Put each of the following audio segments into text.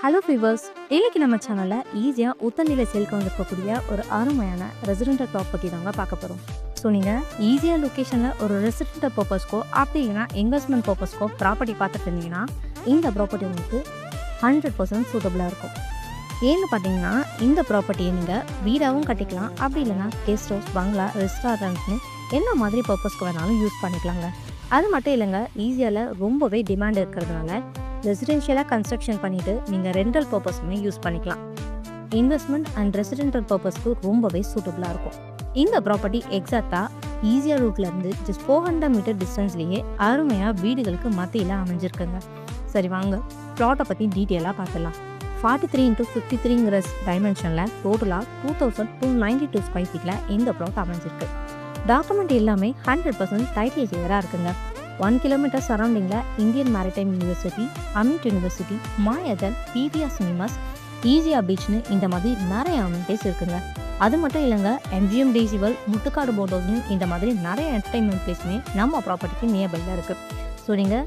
Hello viewers, இன்னைக்கு நம்ம சேனலில் ஈஸியாக உத்தநிலை சேல்க்கு வந்திருக்கக்கூடிய ஒரு அருமையான ரெசிடென்டல் ப்ராப்பர்ட்டி தாங்க பார்க்க போகிறோம். ஸோ நீங்கள் ஈஸியாக லொக்கேஷனில் ஒரு ரெசிடென்டல் பர்பஸ்க்கோ அப்படி இல்லைன்னா இன்வெஸ்ட்மெண்ட் பர்பஸ்க்கோ ப்ராப்பர்ட்டி பார்த்துட்டு இருந்தீங்கன்னா இந்த ப்ராப்பர்ட்டி உங்களுக்கு 100% சூட்டபுளாக இருக்கும். ஏன்னு பார்த்தீங்கன்னா இந்த ப்ராப்பர்ட்டியை நீங்கள் வீடாகவும் கட்டிக்கலாம், அப்படி இல்லைன்னா கெஸ்ட் ஹவுஸ், பங்களா, ரெஸ்டாரண்ட்னு என்ன மாதிரி பர்பஸ்க்கு வேணாலும் யூஸ் பண்ணிக்கலாங்க. அது மட்டும் இல்லைங்க, ஈஸியால் ரொம்பவே டிமாண்ட் இருக்கிறதுனால ரெசிடென்ஷியலாக கன்ஸ்ட்ரக்ஷன் பண்ணிவிட்டு நீங்கள் ரெண்டல் பர்பஸ்மே யூஸ் பண்ணிக்கலாம். இன்வெஸ்ட்மெண்ட் அண்ட் ரெசிடென்டல் பர்பஸ்க்கு ரொம்பவே சூட்டபுளாக இருக்கும். இந்த ப்ராப்பர்ட்டி எக்ஸாக்டாக ஈஸியாக ரூட்லேருந்து ஜஸ்ட் 400 மீட்டர் டிஸ்டன்ஸ்லேயே அருமையாக வீடுகளுக்கு மத்தியில் அமைஞ்சிருக்குங்க. சரி வாங்க ப்ளாட்டை பற்றி டீட்டெயிலாக பார்த்துலாம். 43x53 டைமென்ஷனில் டோட்டலாக 2292 ஸ்கொயர் ஃபீட்டில் இந்த ப்ளாட் அமைஞ்சிருக்கு. டாக்குமெண்ட் எல்லாமே 100% டைட்டில் கிளியராக இருக்குங்க. 1 கிலோமீட்டர் சரௌண்டிங்கில் Indian maritime university, AMET university, மாயதன், பிவிஆர் சினிமாஸ், ஈஸியா பீச்னு இந்த மாதிரி நிறைய அமெனிட்டிஸ் இருக்குங்க. அது மட்டும் இல்லைங்க, எம்ஜிஎம் டேசிவல், முட்டுக்காடு போட் ஹவுஸ்னு இந்த மாதிரி நிறைய என்டர்டைன்மெண்ட் பிளேஸ்மே நம்ம ப்ராப்பர்ட்டிக்கு நியர்பையில் இருக்குது. ஸோ நீங்கள்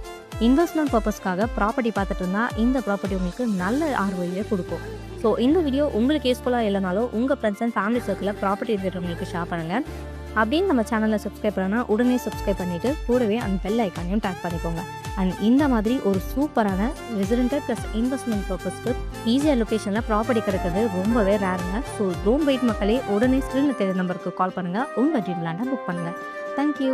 இன்வெஸ்ட்மெண்ட் பர்பஸ்க்காக ப்ராப்பர்ட்டி பார்த்துட்டு இருந்தால் இந்த ப்ராப்பர்ட்டி உங்களுக்கு நல்ல ஆர்வயை கொடுக்கும். ஸோ இந்த வீடியோ உங்களுக்கு யூஸ்ஃபுல்லாக இல்லைனாலும் உங்கள் ஃப்ரெண்ட்ஸ் அண்ட் ஃபேமிலி சர்க்கிளில் ப்ராப்பர்ட்டி இருக்கிறவங்களுக்கு ஷேர் பண்ணுங்கள். அப்படின்னு நம்ம சேனலில் சப்ஸ்கிரைப் பண்ணால் உடனே சப்ஸ்கிரைப் பண்ணிவிட்டு கூடவே அந்த பெல் ஐக்கானையும் டேக் பண்ணிக்கோங்க. அண்ட் இந்த மாதிரி ஒரு சூப்பரான ரெசிடென்டல் ப்ளஸ் இன்வெஸ்ட்மெண்ட் பர்பஸ்க்கு ஈஸியாக லொக்கேஷனில் ப்ராப்பர்ட்டி கிடைக்கிறது ரொம்பவே ரேருங்க. ஸோ டோன்ட் வெயிட் மக்களே, உடனே ஸ்க்ரீனில் தெரிந்த நம்பருக்கு கால் பண்ணுங்கள், உங்கள் ட்ரீம் லேண்டை புக் பண்ணுங்கள். தேங்க்யூ.